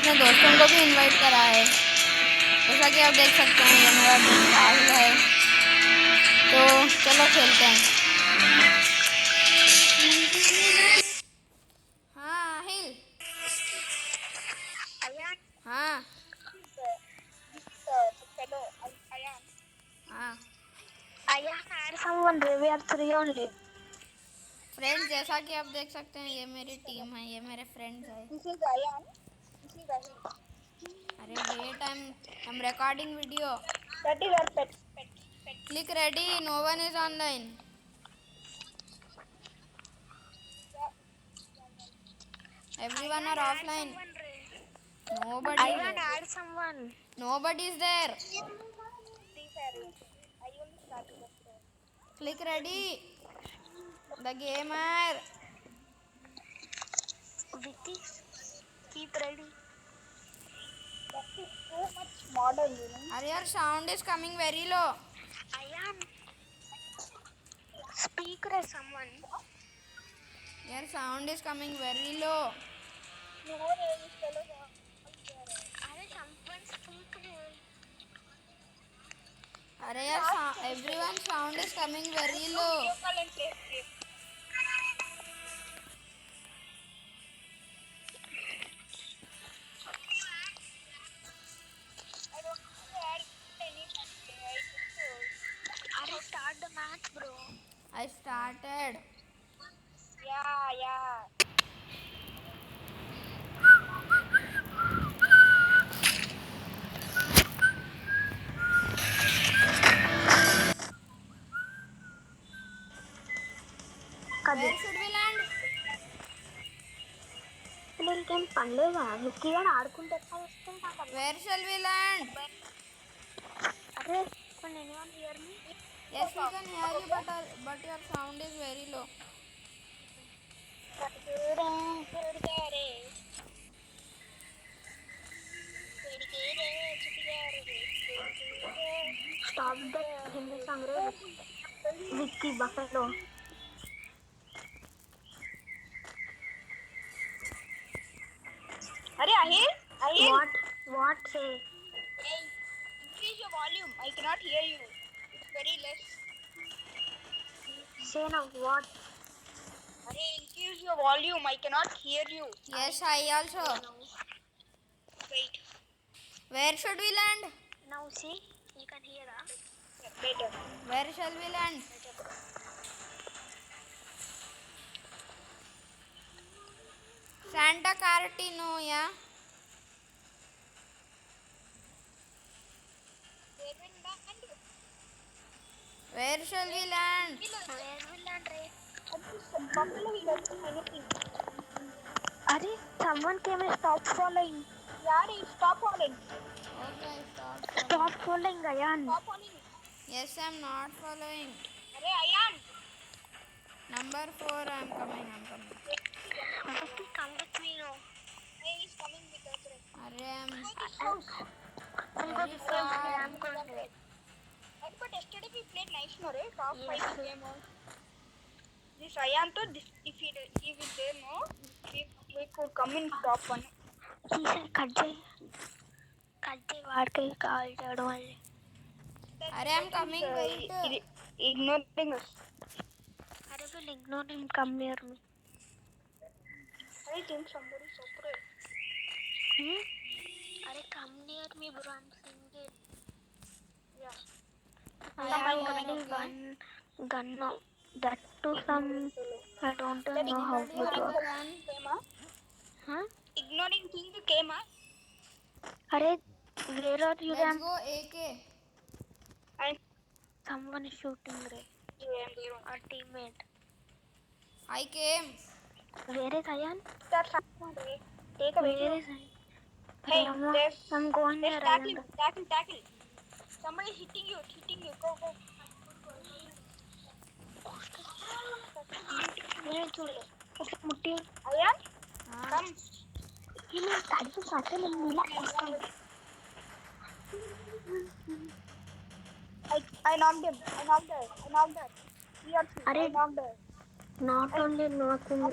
अपने दोस्तों को भी इनवाइट करा है। जैसा कि आप देख सकते हैं ये मेरा दोस्त साहिल है। तो चलो खेलते हैं। हाँ हिल। हाँ हाँ फ्रेंड्स, जैसा कि आप देख सकते हैं ये मेरी टीम है, ये मेरे फ्रेंड्स हैं। अरे wait, I'm recording video. That is our pet. Click ready. No one is online. Everyone are offline. Nobody is there. Add someone. Nobody is there. I only started the show. Click ready. The gamer. Vicky, keep ready. That is so much modern, you know. Are your sound is coming very low. I am. Speak as someone. Your sound is coming very low. No, this fellow. Are someone speak? Are your everyone's sound is coming very low. Start the match, bro. I started. Yeah. Where should we land? ఇంకేం పనిలేదా విక్కీ గారు ఆడుకుంటే ఎట్లా వస్తుంది? Where shall we land? అరే can anyone hear me? Yes, we can hear you, but your sound is very low. Stop the Hindi song, Vicky Buffalo. Are Ahil? What say? Hey, increase your volume. I cannot hear you. It's very less. Say now what? Are increase your volume. I cannot hear you. Yes, I also. Wait. Where should we land? Now see, you can hear us. Better. Where shall we land? Santa Cartino, yeah. Where shall we land? Where will land, Ray? Buffalo will get anything. Are someone came and stop following. Yeah, stop following. Okay, stop. Stop following, Ayan. Stop following. Yes, I'm not following. Are Ayan. Number 4, I'm coming. Vicky, come with me now. Hey, he's coming with us. Are I'm going to play. I'm going to play. But yesterday we played nice, no, right? Top 5 game. This Ayan to if he will there, no, we could come in top 1. He said, Kajay, Wadkal called only. I'm coming. Wait. Ignoring us. I will ignore him. Come near me. I think somebody is separate. Come near me, bro. I'm singing. Yeah. I'm getting gun now. That too some. I don't know how to do. Huh? Ignoring thing came, huh? Where are you? Let's go AK. And someone is shooting, Ray. Our teammate. I came. Where is Ayan? Take a video. Where is Ayan? Hey, I'm going there. Tackle. Somebody is hitting you. Go. Ayan? Come. I knocked him. I knocked her. I knocked her. Not only knocking her.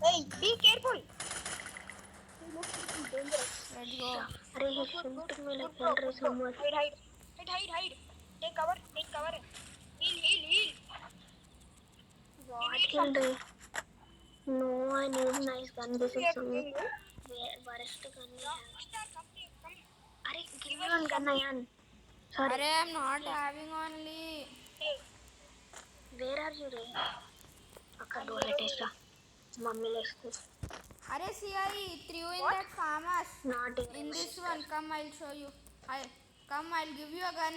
Hey, be careful. He looks Let's go. Are he's shooting me like there is someone. Hide. Take cover. Heal. What he'll do? No, I need a nice gun. This is some worst gun we have. Are give me one gun, Ayan. Sorry. Arey, I'm not having only. Where are you, Ray? Akka door letesa. Mummy leste. Arey, see, I threw in that farmers. Not In this one, come, I'll show you. I'll give you a gun.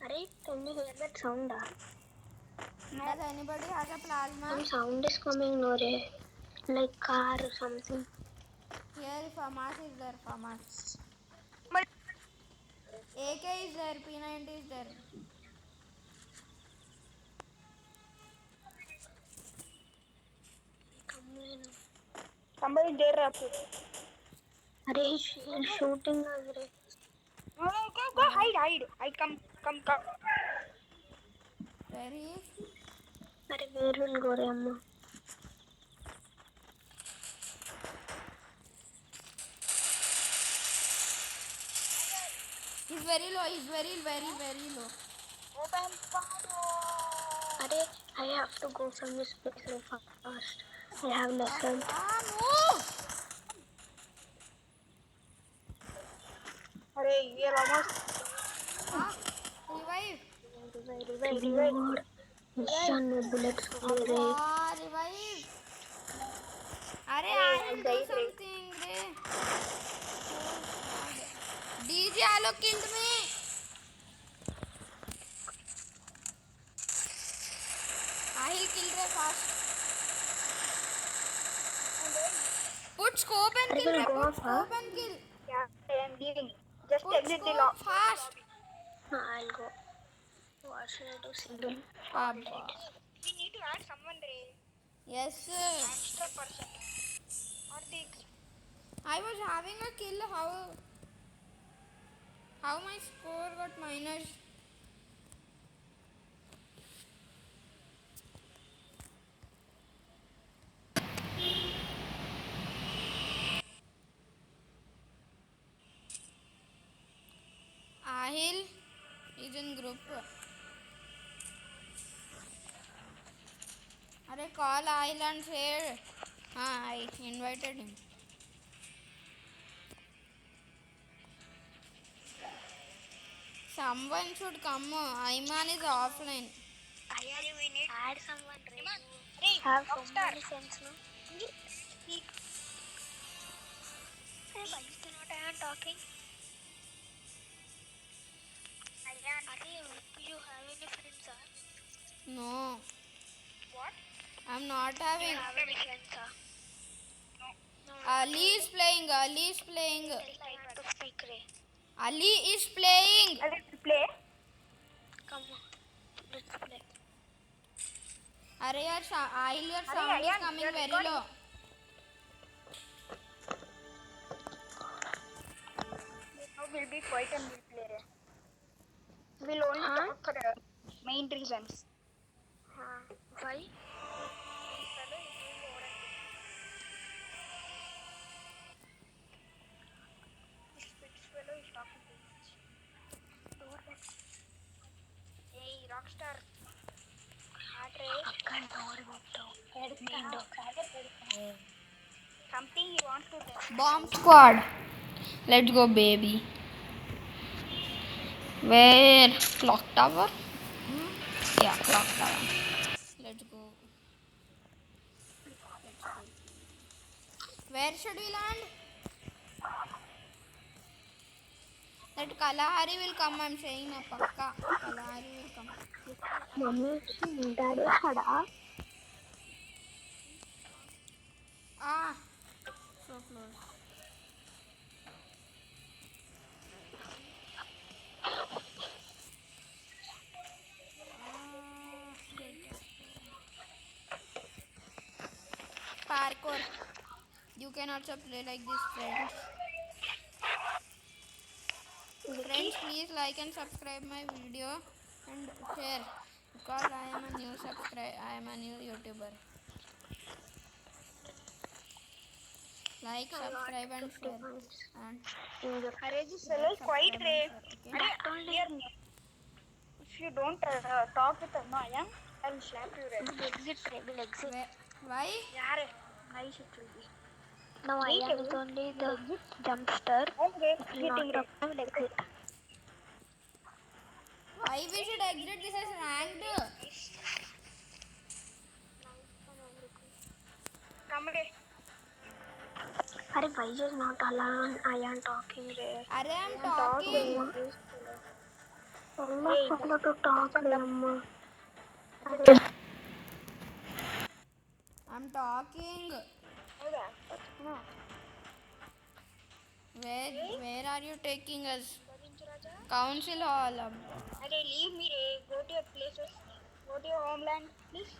Are can you hear that sound? Does anybody has a plasma? Some sound is coming, no, Ray. Like car or something. Here, FAMAS is there, FAMAS. AK is there, P90 is there. Come in. Somebody there, Rapu. Are he's shooting us, Ray. Go, hide. I come. Where he is? Are where will go, Ray, Amma? He's very low, very low. Open fire. Are I have to go from this place so fast. I have less than. No! Arey, we are almost. Revive. Revive. Mission no bullets only, Ray. Revive. I'll do something, Ray. DJ Alok killed me. He'll kill Ray fast. Put scope and kill, Ray. Put scope and kill. Yeah, I am leaving. Just Put exit the scope lock. fast. I'll go. What should I do? Single. We need to add someone, Ray. Yes, sir. Extra person. Or the I was having a kill. How my score got minus? Ahil is in group. Arey, call Ahil and say, I invited him. Someone should come. Ayman is offline. we need Add someone, Ray. Ray, Have so Rockstar. many friends, no? Speak. Hey, why is not Ayan talking? Ayan. Are you have any friends, sir? No, What? I'm not having. Have any friends, sir? Ali is playing. Tell Ayan to speak, Ray. Ali is playing. Let's play. Come on. Let's play. Arey, your sound is Ayan, coming you're very recording. low. Now we'll be quiet and we'll play, Ray. We'll only talk for main reasons. Why? Hey, Rockstar. Something he wants to tell. Bomb squad. Let's go, baby. Where? Clock tower? Yeah, clock tower. Let's go. Where should we land? That Kalahari will come, I'm saying na pakka. Kalahari will come. Mommy, Daddy, hada. So close. Parkour. You can also play like this, friends. Friends, please like and subscribe my video and share because I am a new YouTuber. Like, I got subscribe and 50 share. points. And In the Arey, this fellow is quite subscribe and rare. share, okay? Arey, here, if you don't talk with Ayan, I'll slap you. we'll exit. We'll exit. Why? Yare, nice it will be. Now Wait, Ayan is wait. only the jumpster. Okay, If you'll not talk, I will exit. Why we should exit? This is ranked. Come again. Are why is not allowed? Ayan talking there. Are I'm Talking. talking. Allah, Allah to talk re amma. I'm talking. Where are you taking us? Council hall. Arey, leave me, Ray. Go to your places. Go to your homeland, please.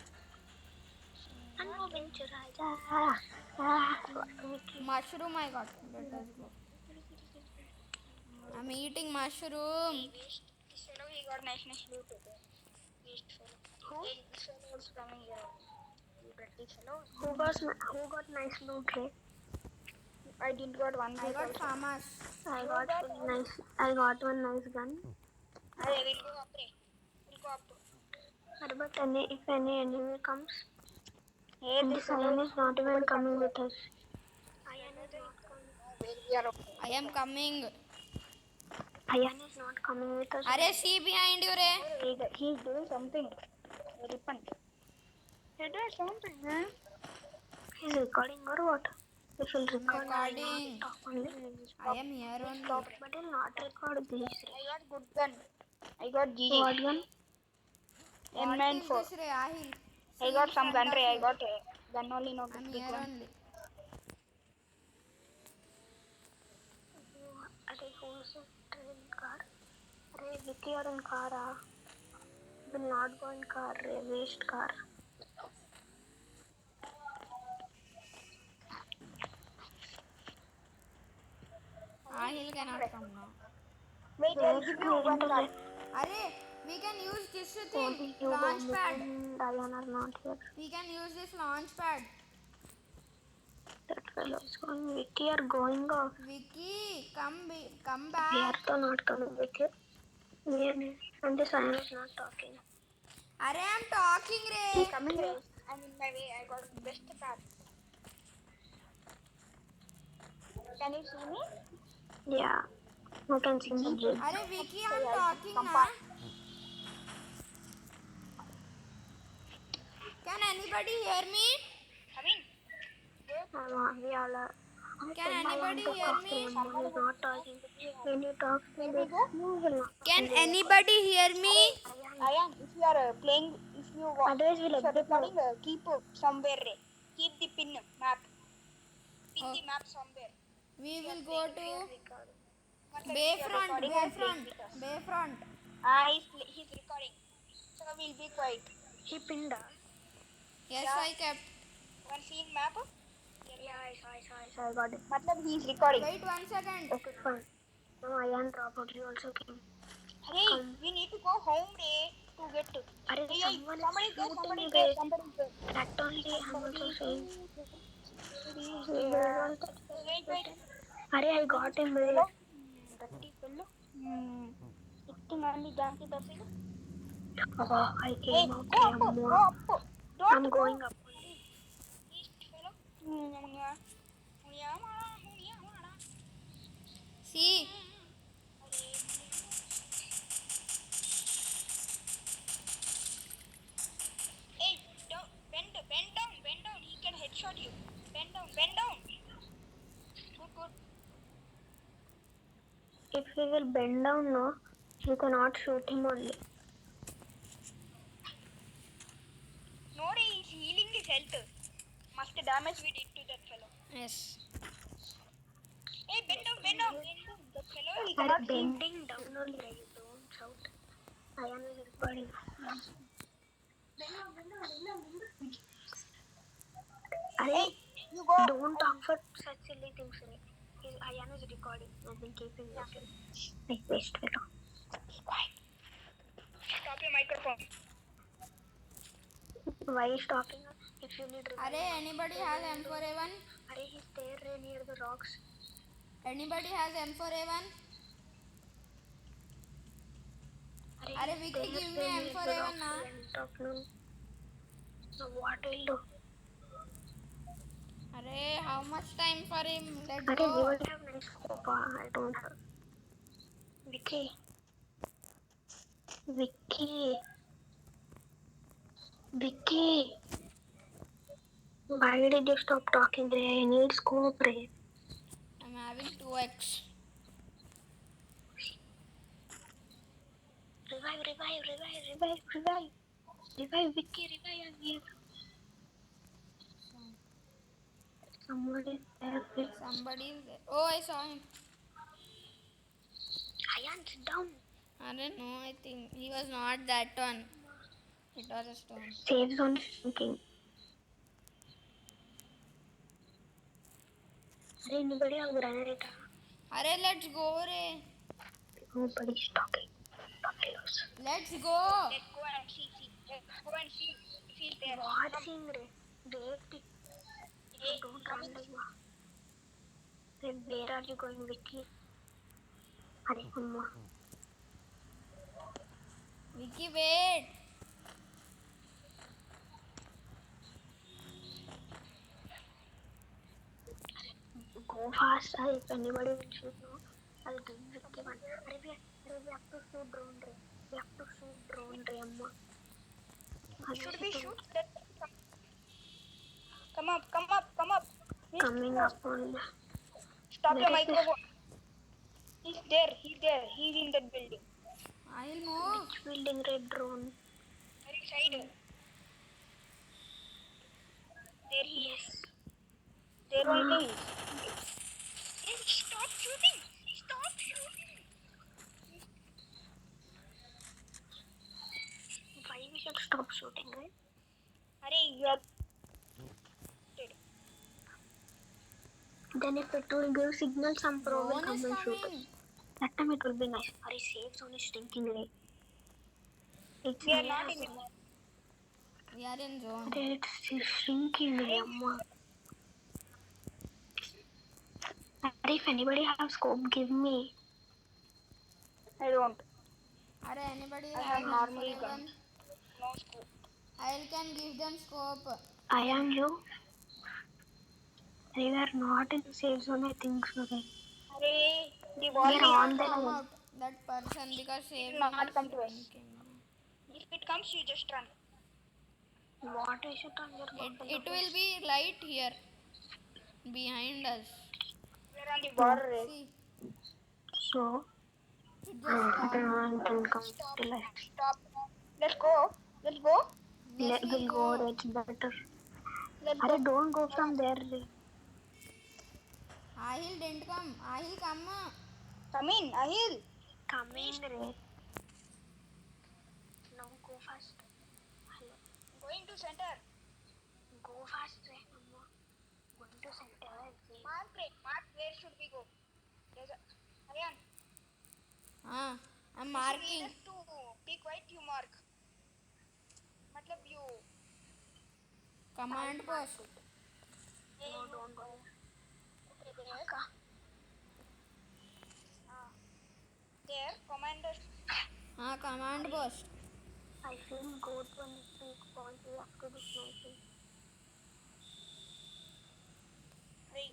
Mushroom I got. Let us go. I'm eating mushroom. This fellow, he got nice loot. Waste fellow. Who? Hey, this fellow is coming here. You dirty fellow. Who got nice loot re? I didn't got one. I got famas. I got nice. I got one nice gun. Arey, we'll go up, Ray. We'll go up. But if any enemy comes, Hey, and this this Ayan is not even coming with us. we are okay. I am coming. Ayan is not coming with us. Are see behind you, Ray. He's doing something. Repent. He did something, man. He's recording or what? If he'll record, Recording. talk only. I am here only. But he'll not record this. I got good gun. I got GG. What gun? What is M94. this, Ray? Ahil. I got some gun, Ray. I got a gun only, no I'm big here one. only. Arey, who's in car? Arey, Vicky are in car. Will not go in car. Waste car. Ahil cannot come now. Wait, I'll give you one gun. Are we can use this Only thing. you Launch pad. and Diana are not here. We can use this launch pad. That fellow is going. Vicky are going off. Vicky, come We back. are not coming with you. And this Ayan is not talking. Are I'm talking, Ray. Coming, Ray. I'm in my way. I got best car. Can you see me? Yeah. You can see the bridge. Are Vicky, I'm talking now. Can anybody hear me? Come in. We all are. Can anybody hear me? Someone is not talking. When you talk to this, you will not. Can anybody hear me? Ayan, if you are playing, if you want, Otherwise, we'll if you are exit now. recording, keep somewhere, Ray. Keep the pin map. Pin the map somewhere. We will go to Bayfront. He's recording. So we'll be quiet. He pinned us. Yes, I kept. One scene map. Yeah, I saw. I got it. Matlab he's recording. Wait 1 second. Okay, fine. Now Ayan probably also came. Hey, we need to go home, Ray, to get to. Arey, Hey, someone is somebody shooting there, Ray. somebody there. That only I'm also saying. Wait. Arey, I got him, Ray. Dirty fellow. Hitting only donkey the fellow. Oh, I Hey, came go out. up, go up. Don't I'm going up. East fellow. See, Hey, don't bend down. He can headshot you. Bend down. Good. If we will bend down, no, you cannot shoot him only. No, he's healing his health. Must damage we did to that fellow. yes. Hey, bend down. That fellow, he Arey, cannot see. bending down only, Ray. Don't shout. Ayan is recording. Arey, Hey, you go. don't talk for such silly things, Ray. Ayan is recording. I've been keeping listening. I waste fellow. Quiet. Stop your microphone. Why is talking? If you need Are anybody has M4A1? Are he's there near the rocks. Anybody has M4A1? Are Vicky, give me M4A1 now. So what will do? How much time for him? Let's You go. will have nice scope. I don't have. Vicky. Why did you stop talking? I need scope. I'm having 2x. Revive, Vicky, revive, I'm here. Somebody there, please. Somebody is there. Oh, I saw him. Ayan, sit down. No, I think he was not that one. It was a stone. Safe zone shrinking. Anybody have grenade? Let's go, re. Nobody's talking. Let's go. Let's go and see. Let's go and see if he's there. What seeing, Ray? Wait. Don't run like that. Where are you going, Vicky? Amma. Vicky, wait. Go fast. If anybody will shoot you, I'll give Vicky one. We have to shoot drone, Ray. We have to shoot drone, Ray, Amma. Should we shoot? Come up. Coming up on. Stop your microphone. He's there. He's in that building. I'll move. Which building, Red drone? Right side. There he is. There only is. Hey, stop shooting. Why we should stop shooting, right? You are dead. Then if it will give signal, some pro will Drone come is and shoot us. coming. That time it will be nice. Safe zone is shrinking, right? It's We are not in the We are in zone. It's shrinking, Amma. If anybody have scope, give me. I don't. Anybody I have normal M4A1? gun. No scope. I can give them scope. I am you. We are not in the safe zone, I think so. The We ball are is on not the Come road. out. That person because save will not come to us. shrinking. If it comes, you just run. What I should on your It will be right here. Behind us. We're on the border. See. So, It just I stopped. can come till I. Stop. Let's go. Yes, We'll go, it's better. Let's go. Don't go from there. Ahil didn't come. Ahil come. Come in, Ahil. Coming, Ray. Now go fast. Hello. Going to center. Go fast, Ray. Going to center. Mark where should we go? There's a... Aryan, I'm you marking. should to pick white, you mark. Matlab you... Command post. No, don't go. There, commander. Command post. I feel go to an peak point. We have to do sniping.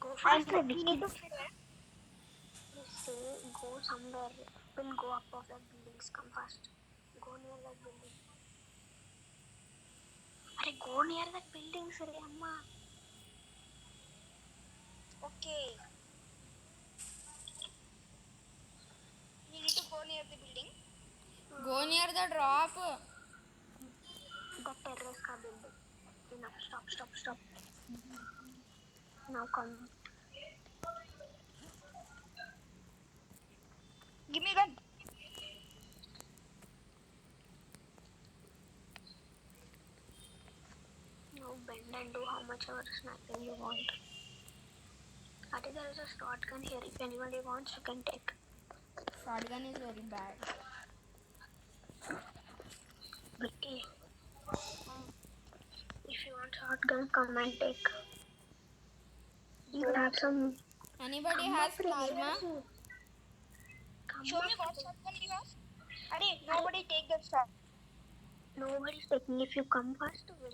Go fast, Ray. We need to... Say go somewhere. We'll go up of that buildings. Come fast. Go near that building. Go near that building, sir, Amma. Okay. We need to go near the building. Go near the drop. The terrace ka building. Enough. Stop. Now come. Give me gun. Now bend and do how much ever sniping you want. There is a shotgun here. If anybody wants, you can take. Shotgun is very bad. Vicky. If you want shotgun, come and take. You have some. Anybody Come has up, Ray. plasma? Come Show me up, what Ray. shotgun you have. Arey, nobody take that stuff. Nobody's taking. If you come first, will.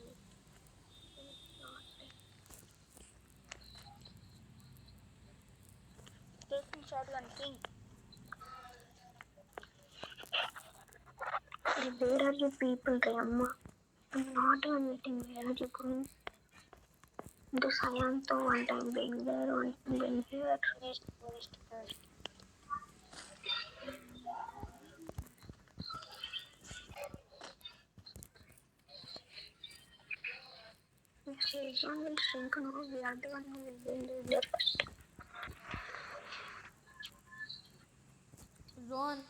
Taking shotgun king. Where are you people, Amma? I'm not even meeting. Where are you going? The Sayanto one time being there, one time being here. East. If Shazwan will shrink, no, we are the one who will be in there first. Zone.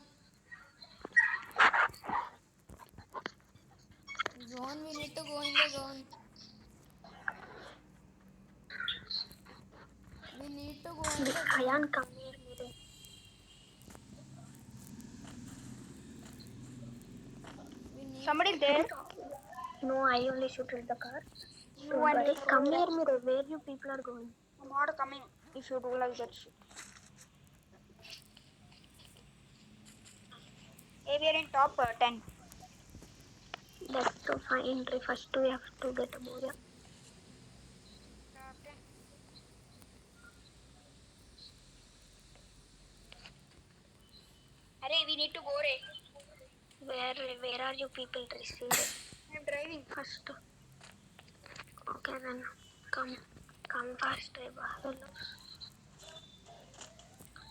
Zone, we need to go in the zone. We need to go in the zone. Ayan, come here, Mire. We need Somebody there. No, I only shoot at the car. You Don't and worry. me. Come here, Mire. Where you people are going? I'm not coming if you do like that shit. Hey, we are in top 10. That's so fine. First we have to get a Moria. Top 10. Arey, we need to go, Ray. Where are you people receiving? I'm driving. First. Okay then. Come fast, Ray. Hello.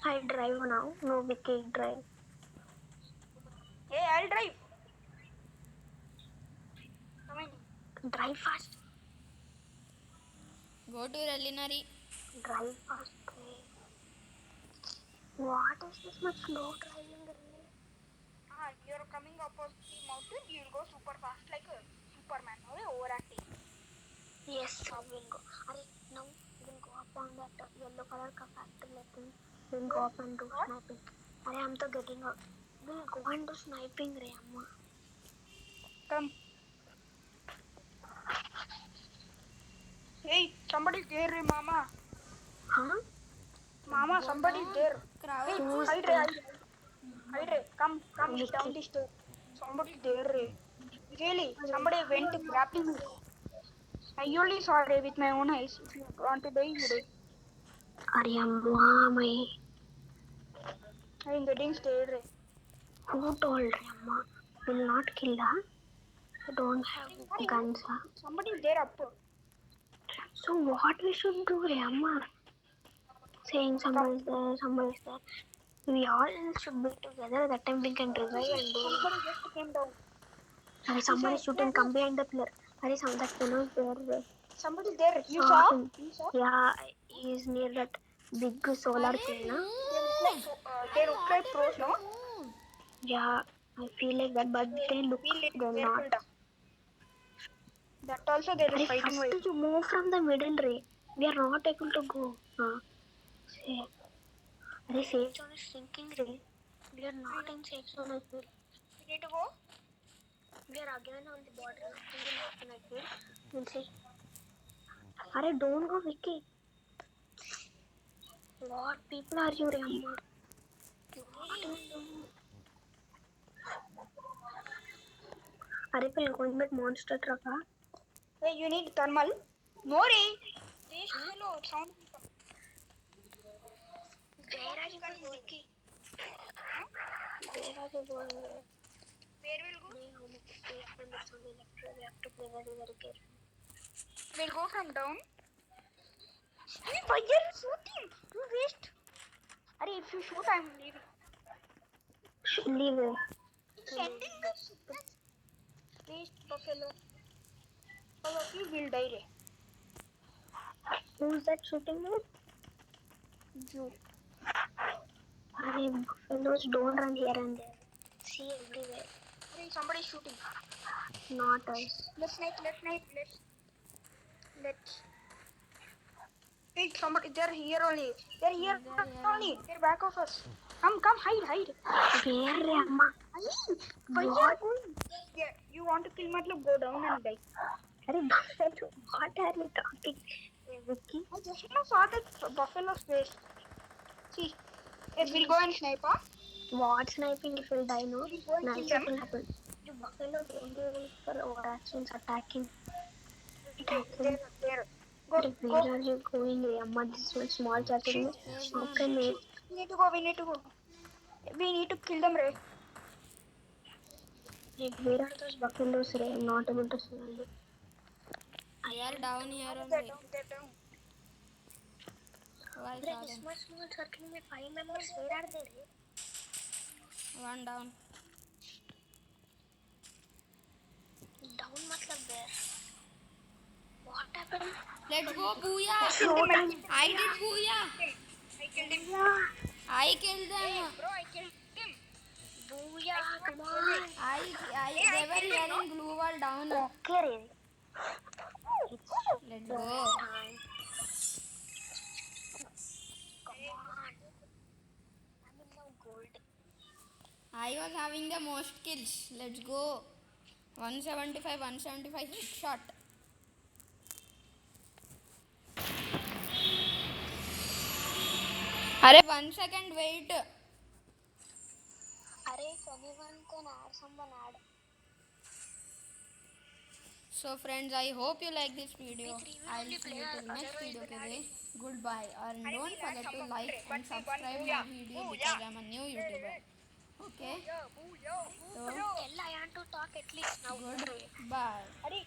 I drive now. No, Vicky drive. Hey, I'll drive. Come in. Drive fast. go to Relinary. Drive fast, Ray. What is this much slow driving, Ray? You're coming up of the mountain. You'll go super fast like a Superman. Okay, overacting. Yes, I will go. Now we'll go up on that yellow color ka factory. We'll go up and do sniping. I'm to getting out. We'll go and do sniping, Ray, Amma. Come. Hey, somebody's there, Ray, Mama. Huh? Mama, somebody's there. Crowd. Hey, Who's hide, there? Ray. Hide, Ray. Come Vicky. down the stairs. Somebody's there, Ray. Really, somebody went to grappling hook. I only saw Ray with my own eyes. If you want to die, you die. Amma, my. I'm getting scared, Ray. Who told Ray, Amma? Will not kill her. I don't have guns, huh? Somebody's there up. So what we should do, Ray, Amma? Saying somebody's there. We all should be together. That time we can revive and do. Somebody just came down. Somebody shooting. Come behind the pillar. That fellow is there. Somebody's there. You Saw saw? him. You saw? Yeah, he is near that big solar Arey, thing, na? move. They look like pros, no? Move. Yeah, I feel like that, but they look, they're not. That also there is Arey, fighting way. first you move from the middle, Ray. We are not able to go. Say. Arey, safe zone is sinking, Ray. We are not in safe zone, I feel. We need to go. We are again on the border. Nothing, I feel. We'll see. Arey, don't go, Vicky. What people are you, Ray, Amma? Arey, we'll go in that monster truck, huh? Hey, you need thermal. No, Ray. Waste fellow. Sound. Where are you going, Vicky? Where are you going? Where will go? We have to play very, very careful. We'll go from down. Hey, why are you shooting? You waste. Arey, if you shoot, I'm leaving. Leave it. Sending us. Waste buffalo. All of you will die, Ray. Who's that shooting me? You. Arey, buffaloes don't run here and there. See everywhere. Arey, somebody's shooting. Not us. Let's. Hey, somebody, they're here only. They're here only. They're back of us. Come, hide. Where, Amma? Why What? Yeah, you want to kill Matlab, go down and die. Arey, buffalo, what are you talking? Vicky. I just now saw that buffalo's face. See, it will go and snipe, huh? What sniping if you'll die, no? Will go and Nice kill it them. will happen. The buffalo don't do well for overactions, attacking. There. Go, Like, go. where are you going, Amma? This one small chat Shit, room. Phase How 1. can we? we need to go, we need to go. We need to kill them, Ray. Like, where are those buffaloes? Ray? I'm not able to see them. They are down here They're only. down, they're down. Oh, I Ray, saw this them. much small circle में 5 members. Where are they? Ray? One down. Down मतलब there. What happened? Let's go, Booyah! Killed him, I did Booyah! I killed him. I killed them! Bro, I killed him. Booyah! Come on. They were here in blue wall down. Okay, Ray. Let's go. Time. Come on. I'm in now gold. I was having the most kills. Let's go. 175 hit shot. अरे 1 second wait. Arey, if anyone can add, someone add. So friends, I hope you like this video. I'll see you till next video today. Goodbye. And don't forget to like and subscribe my video because I'm a new YouTuber. Okay? So, Ella, I want to talk at least now. goodbye.